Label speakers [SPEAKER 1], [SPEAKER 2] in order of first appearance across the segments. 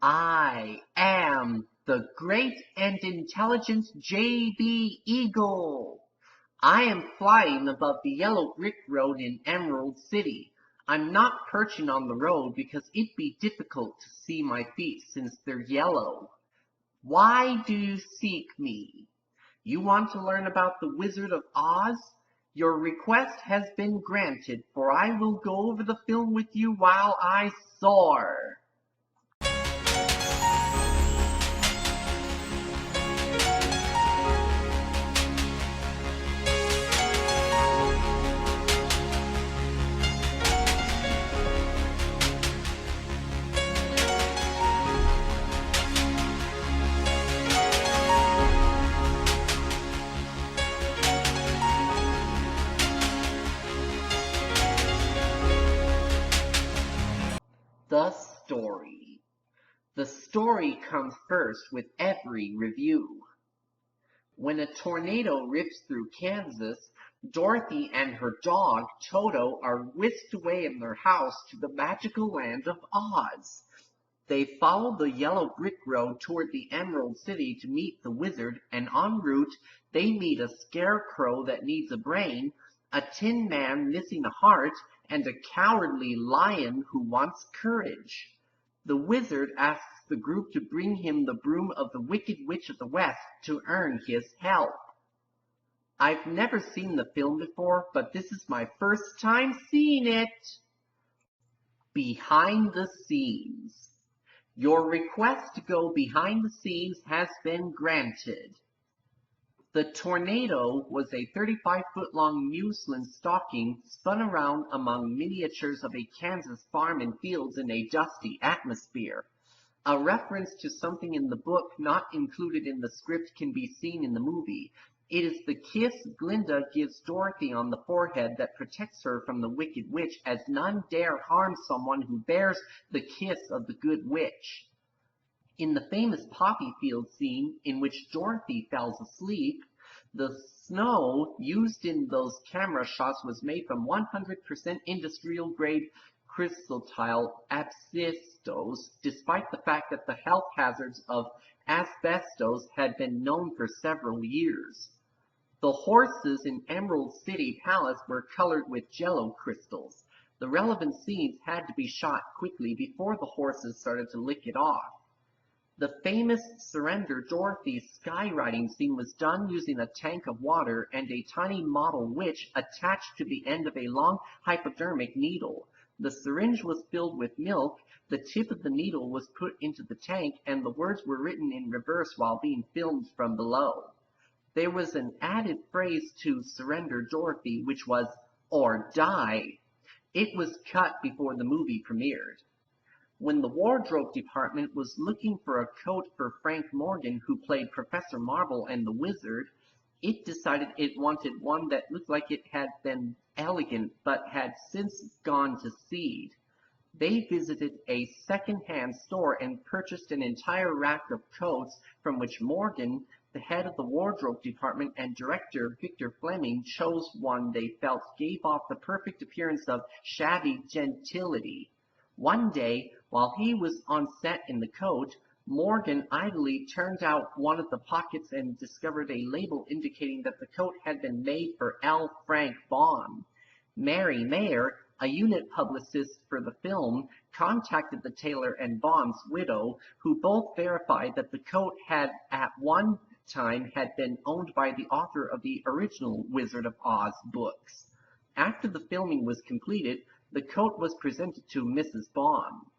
[SPEAKER 1] I am the great and intelligent J.B. Eagle. I am flying above the yellow brick road in Emerald City. I'm not perching on the road because it'd be difficult to see my feet since they're yellow. Why do you seek me? You want to learn about the Wizard of Oz? Your request has been granted, for I will go over the film with you while I soar. The story. The story comes first with every review. When a tornado rips through Kansas, Dorothy and her dog, Toto, are whisked away in their house to the magical land of Oz. They follow the yellow brick road toward the Emerald City to meet the wizard, and en route they meet a scarecrow that needs a brain, a tin man missing a heart, and a cowardly lion who wants courage. The wizard asks the group to bring him the broom of the Wicked Witch of the West to earn his help. I've never seen the film before, but this is my first time seeing it. Behind the scenes. Your request to go behind the scenes has been granted. The tornado was a 35-foot-long muslin stocking spun around among miniatures of a Kansas farm and fields in a dusty atmosphere. A reference to something in the book not included in the script can be seen in the movie. It is the kiss Glinda gives Dorothy on the forehead that protects her from the Wicked Witch, as none dare harm someone who bears the kiss of the Good Witch. In the famous poppy field scene in which Dorothy falls asleep, the snow used in those camera shots was made from 100% industrial-grade chrysotile asbestos, despite the fact that the health hazards of asbestos had been known for several years. The horses in Emerald City Palace were colored with jello crystals. The relevant scenes had to be shot quickly before the horses started to lick it off. The famous Surrender Dorothy skywriting scene was done using a tank of water and a tiny model witch attached to the end of a long hypodermic needle. The syringe was filled with milk, the tip of the needle was put into the tank, and the words were written in reverse while being filmed from below. There was an added phrase to Surrender Dorothy, which was, "or die." It was cut before the movie premiered. When the wardrobe department was looking for a coat for Frank Morgan, who played Professor Marvel and the Wizard, it decided it wanted one that looked like it had been elegant but had since gone to seed. They visited a second-hand store and purchased an entire rack of coats, from which Morgan, the head of the wardrobe department, and director Victor Fleming chose one they felt gave off the perfect appearance of shabby gentility. One day, while he was on set in the coat, Morgan idly turned out one of the pockets and discovered a label indicating that the coat had been made for L. Frank Baum. Mary Mayer, a unit publicist for the film, contacted the tailor and Baum's widow, who both verified that the coat had at one time had been owned by the author of the original Wizard of Oz books. After the filming was completed, the coat was presented to Mrs. Baum.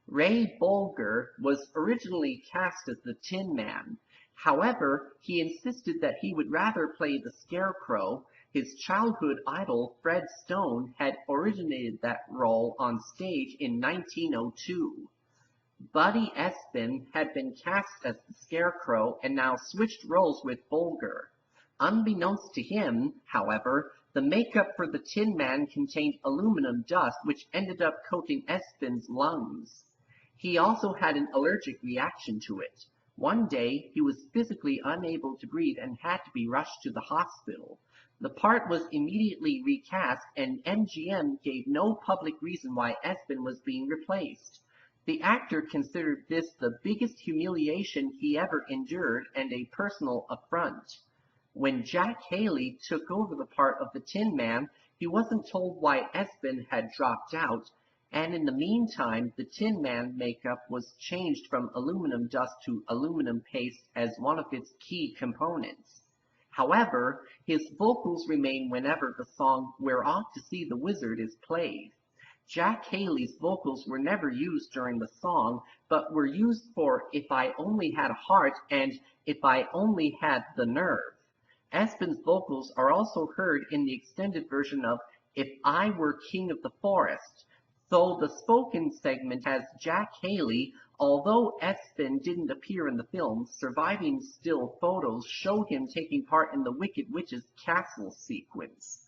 [SPEAKER 1] Ray Bolger was originally cast as the Tin Man. However, he insisted that he would rather play the Scarecrow. His childhood idol, Fred Stone, had originated that role on stage in 1902. Buddy Espin had been cast as the Scarecrow and now switched roles with Bolger. Unbeknownst to him, however, the makeup for the Tin Man contained aluminum dust, which ended up coating Espin's lungs. He also had an allergic reaction to it. One day, he was physically unable to breathe and had to be rushed to the hospital. The part was immediately recast, and MGM gave no public reason why Espin was being replaced. The actor considered this the biggest humiliation he ever endured and a personal affront. When Jack Haley took over the part of the Tin Man, he wasn't told why Espen had dropped out, and in the meantime the Tin Man makeup was changed from aluminum dust to aluminum paste as one of its key components. However, his vocals remain whenever the song "We're Off to See the Wizard" is played. Jack Haley's vocals were never used during the song, but were used for "If I Only Had a Heart" and "If I Only Had the Nerve." Espen's vocals are also heard in the extended version of "If I Were King of the Forest," though the spoken segment has Jack Haley. Although Espen didn't appear in the film, surviving still photos show him taking part in the Wicked Witch's castle sequence.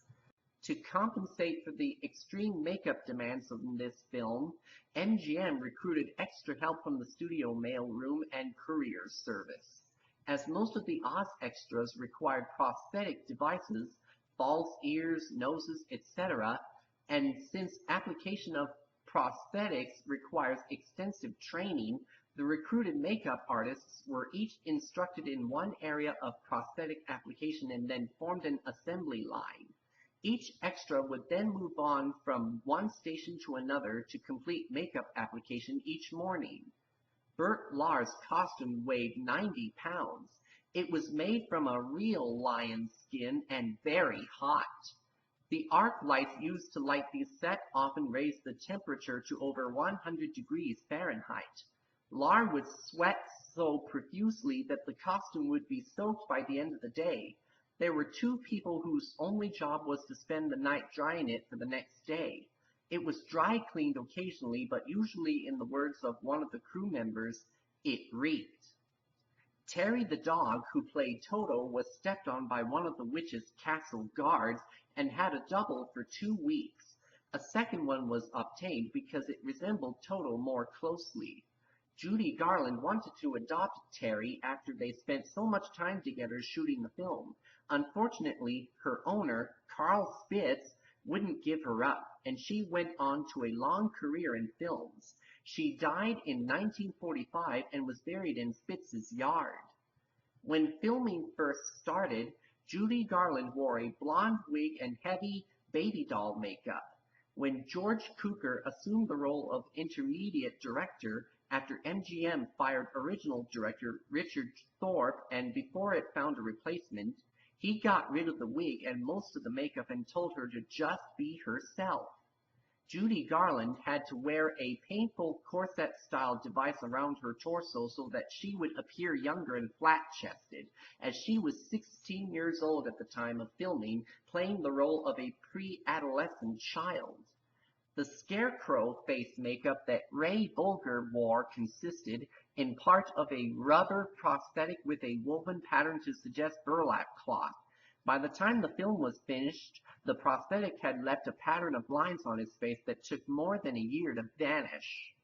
[SPEAKER 1] To compensate for the extreme makeup demands of this film, MGM recruited extra help from the studio mailroom and courier service. As most of the Oz extras required prosthetic devices, false ears, noses, etc., and since application of prosthetics requires extensive training, the recruited makeup artists were each instructed in one area of prosthetic application and then formed an assembly line. Each extra would then move on from one station to another to complete makeup application each morning. Bert Lahr's costume weighed 90 pounds. It was made from a real lion's skin and very hot. The arc lights used to light the set often raised the temperature to over 100 degrees Fahrenheit. Lahr would sweat so profusely that the costume would be soaked by the end of the day. There were two people whose only job was to spend the night drying it for the next day. It was dry cleaned occasionally, but usually, in the words of one of the crew members, it reeked. Terry the dog, who played Toto, was stepped on by one of the witch's castle guards and had a double for 2 weeks. A second one was obtained because it resembled Toto more closely. Judy Garland wanted to adopt Terry after they spent so much time together shooting the film. Unfortunately, her owner, Carl Spitz, wouldn't give her up, and she went on to a long career in films. She died in 1945 and was buried in Spitz's yard. When filming first started, Judy Garland wore a blonde wig and heavy baby doll makeup. When George Cukor assumed the role of intermediate director after MGM fired original director Richard Thorpe and before it found a replacement, he got rid of the wig and most of the makeup and told her to just be herself. Judy Garland had to wear a painful corset-style device around her torso so that she would appear younger and flat-chested, as she was 16 years old at the time of filming, playing the role of a pre-adolescent child. The scarecrow face makeup that Ray Bolger wore consisted, in part, of a rubber prosthetic with a woven pattern to suggest burlap cloth. By the time the film was finished, the prosthetic had left a pattern of lines on his face that took more than a year to vanish.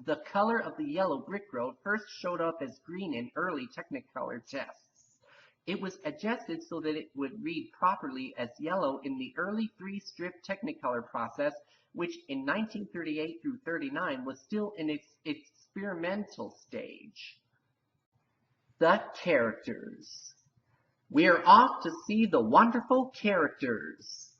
[SPEAKER 1] The color of the yellow brick road first showed up as green in early Technicolor tests. It was adjusted so that it would read properly as yellow in the early 3-strip Technicolor process, which in 1938 through 39 was still in its experimental stage. The characters. We're off to see the wonderful characters.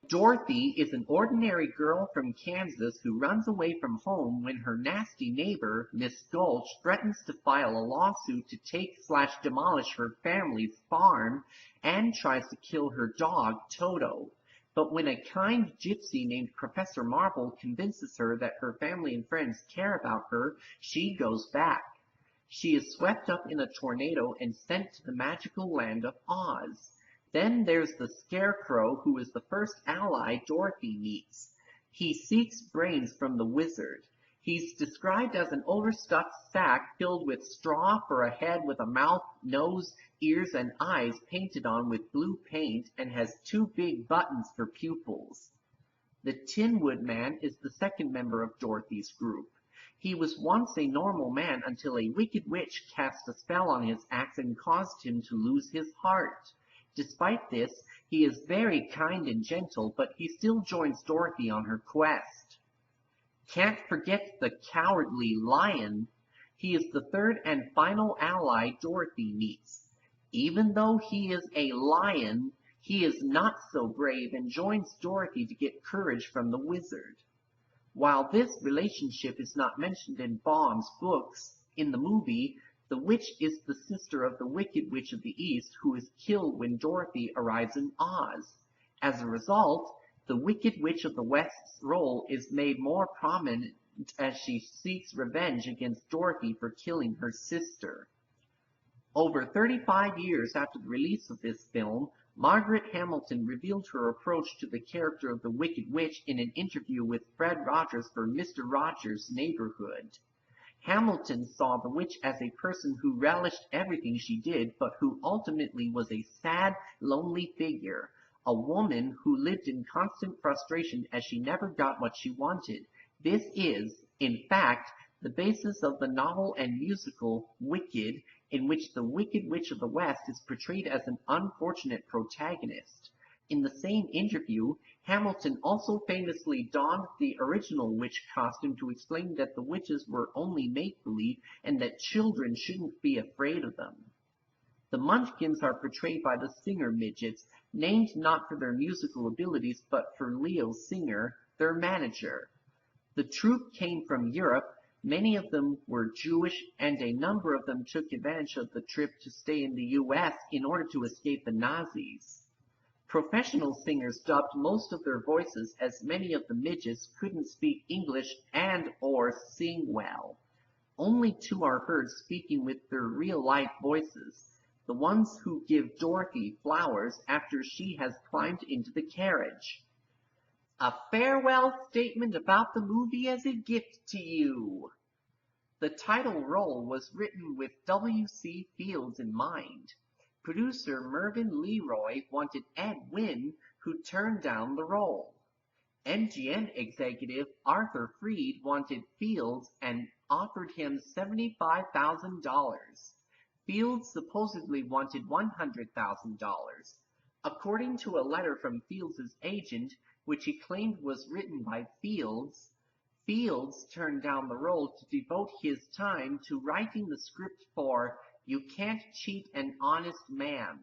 [SPEAKER 1] Dorothy is an ordinary girl from Kansas who runs away from home when her nasty neighbor, Miss Gulch, threatens to file a lawsuit to take/demolish her family's farm and tries to kill her dog, Toto. But when a kind gypsy named Professor Marvel convinces her that her family and friends care about her, she goes back. She is swept up in a tornado and sent to the magical land of Oz. Then there's the Scarecrow, who is the first ally Dorothy meets. He seeks brains from the wizard. He's described as an overstuffed sack filled with straw for a head with a mouth, nose, ears, and eyes painted on with blue paint and has 2 big buttons for pupils. The Tin Woodman is the second member of Dorothy's group. He was once a normal man until a wicked witch cast a spell on his axe and caused him to lose his heart. Despite this, he is very kind and gentle, but he still joins Dorothy on her quest. Can't forget the cowardly lion. He is the third and final ally Dorothy meets. Even though he is a lion, he is not so brave and joins Dorothy to get courage from the wizard. While this relationship is not mentioned in Baum's books, in the movie, the witch is the sister of the Wicked Witch of the East who is killed when Dorothy arrives in Oz. As a result, the Wicked Witch of the West's role is made more prominent as she seeks revenge against Dorothy for killing her sister. Over 35 years after the release of this film, Margaret Hamilton revealed her approach to the character of the Wicked Witch in an interview with Fred Rogers for Mr. Rogers' Neighborhood. Hamilton saw the witch as a person who relished everything she did, but who ultimately was a sad, lonely figure, a woman who lived in constant frustration as she never got what she wanted. This is, in fact, the basis of the novel and musical Wicked, in which the Wicked Witch of the West is portrayed as an unfortunate protagonist. In the same interview, Hamilton also famously donned the original witch costume to explain that the witches were only make-believe and that children shouldn't be afraid of them. The Munchkins are portrayed by the Singer Midgets, named not for their musical abilities but for Leo Singer, their manager. The troupe came from Europe. Many of them were Jewish, and a number of them took advantage of the trip to stay in the U.S. in order to escape the Nazis. Professional singers dubbed most of their voices as many of the midgets couldn't speak English and/or sing well. Only two are heard speaking with their real-life voices, the ones who give Dorothy flowers after she has climbed into the carriage. A farewell statement about the movie as a gift to you. The title role was written with W.C. Fields in mind. Producer Mervyn Leroy wanted Ed Wynn, who turned down the role. MGM executive Arthur Freed wanted Fields and offered him $75,000. Fields supposedly wanted $100,000. According to a letter from Fields' agent, which he claimed was written by Fields, Fields turned down the role to devote his time to writing the script for You Can't Cheat an Honest Man.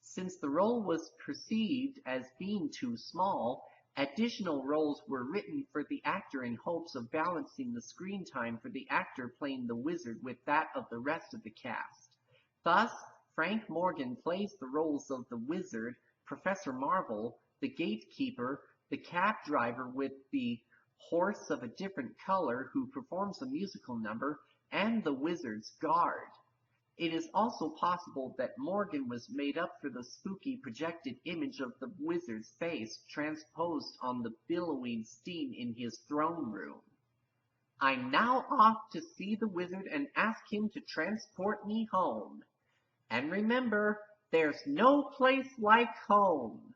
[SPEAKER 1] Since the role was perceived as being too small, additional roles were written for the actor in hopes of balancing the screen time for the actor playing the wizard with that of the rest of the cast. Thus, Frank Morgan plays the roles of the wizard, Professor Marvel, the gatekeeper, the cab driver with the horse of a different color who performs a musical number, and the wizard's guard. It is also possible that Morgan was made up for the spooky projected image of the wizard's face transposed on the billowing steam in his throne room. I'm now off to see the wizard and ask him to transport me home. And remember, there's no place like home.